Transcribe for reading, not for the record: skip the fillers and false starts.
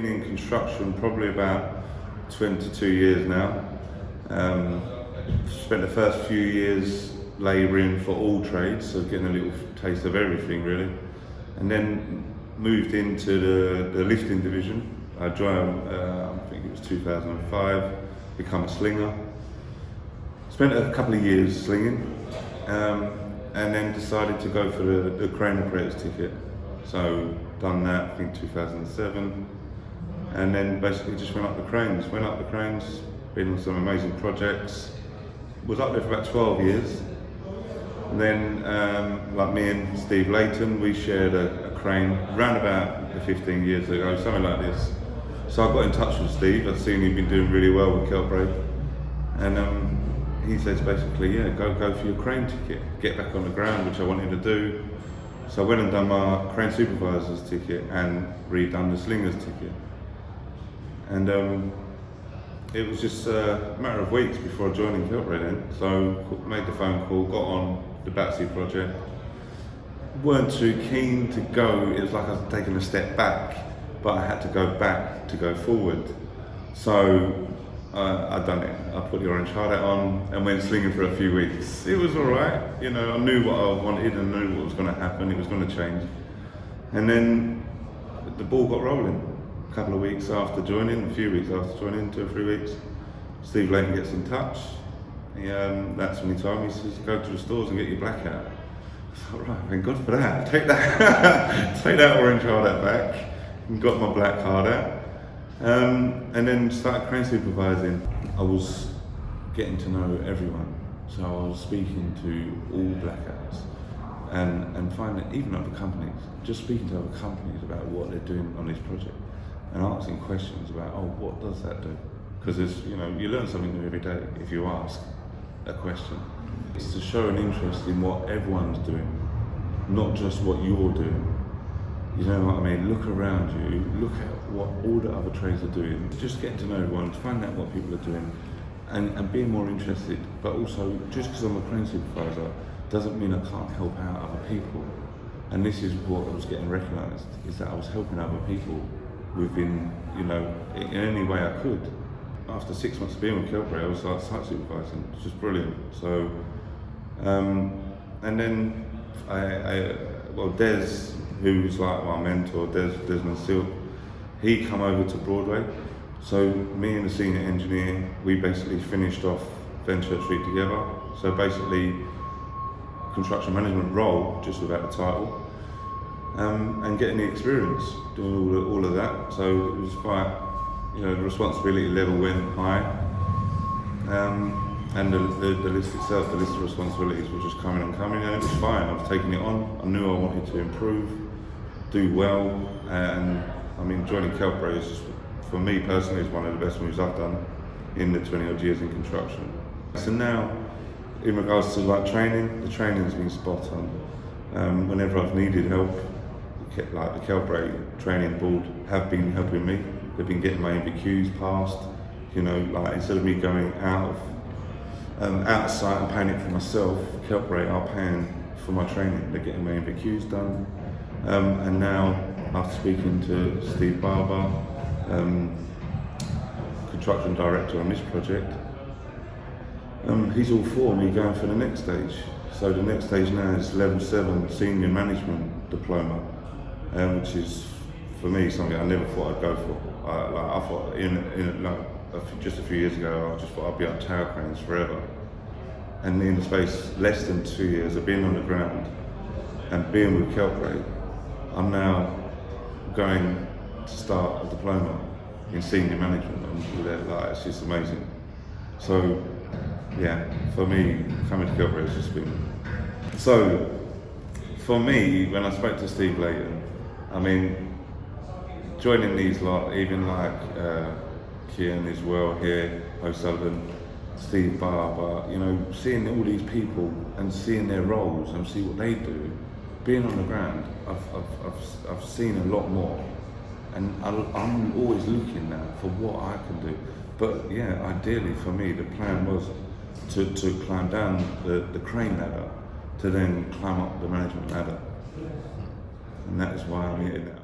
been in construction probably about 22 years now. Spent the first few years labouring for all trades, so getting a little taste of everything really. And then moved into the lifting division. I joined, I think it was 2005, become a slinger. Spent a couple of years slinging, and then decided to go for the crane operator's ticket. So done that, I think 2007, and then basically just went up the cranes, been on some amazing projects. Was up there for about 12 years. And then, like me and Steve Layton, we shared a crane around about 15 years ago, something like this. So I got in touch with Steve. I'd seen he'd been doing really well with Keltbray, and he says basically, yeah, go for your crane ticket, get back on the ground, which I wanted to do. So I went and done my crane supervisor's ticket and redone the slinger's ticket. And it was just a matter of weeks before joining Keltbray then. So made the phone call, got on the Battersea project. Weren't too keen to go. It was like I was taking a step back, but I had to go back to go forward. So I'd done it. I put the orange hard hat on and went slinging for a few weeks. It was all right. You know, I knew what I wanted and knew what was going to happen. It was going to change. And then the ball got rolling. A couple of weeks after joining, a few weeks after joining, 2 or 3 weeks, Steve Layton gets in touch. That's when he told me, he says, go to the stores and get your black hat. I thought, right, thank God for that. Take that, take that orange hard hat back, and got my black hard hat. And then started crane supervising. I was getting to know everyone, so I was speaking to all black hats and finding, even other companies, just speaking to other companies about what they're doing on this project and asking questions about, oh, what does that do? Because you know, you learn something new every day if you ask a question. It's to show an interest in what everyone's doing, not just what you're doing. You know what I mean? Look around you, look at what all the other trades are doing, just getting to know everyone, find out what people are doing, and being more interested. But also, just because I'm a crane supervisor doesn't mean I can't help out other people. And this is what I was getting recognised, is that I was helping other people within, you know, in any way I could. After 6 months of being with Keltbray, I was like site supervising, it's just brilliant. So, and then well, Des, who's like my mentor, Desmond Silk, he come over to Broadway. So me and the senior engineer, we basically finished off Fenchurch Street together. So basically, construction management role, just without the title, and getting the experience doing all of that. So it was quite, you know, the responsibility level went high, and the list itself, the list of responsibilities were just coming and coming, and it was fine. I was taking it on. I knew I wanted to improve, do well, and I mean, joining Keltbray is just, for me personally, is one of the best moves I've done in the 20 odd years in construction. So now, in regards to like training, the training's been spot on. Whenever I've needed help, like the Keltbray training board have been helping me. They've been getting my MVQs passed. You know, like instead of me going out of sight and paying it for myself, Keltbray are paying for my training. They're getting my MVQs done. And now, after speaking to Steve Barber, construction director on this project, he's all for me going for the next stage. So the next stage now is level 7 senior management diploma, which is for me something I never thought I'd go for. I thought just a few years ago, I just thought I'd be on tower cranes forever. And in the space less than 2 years of being on the ground and being with Keltbray, I'm now going to start a diploma in senior management, and like, it's just amazing. So yeah, for me, coming to Keltbray has just been. So for me, when I spoke to Steve Layton, I mean, joining these lot, even like Kian as well here, O'Sullivan, Steve Barber, you know, seeing all these people and seeing their roles and see what they do, being on the ground, I've seen a lot more, and I'm always looking now for what I can do. But yeah, ideally for me, the plan was to climb down the crane ladder, to then climb up the management ladder, and that is why I'm here now.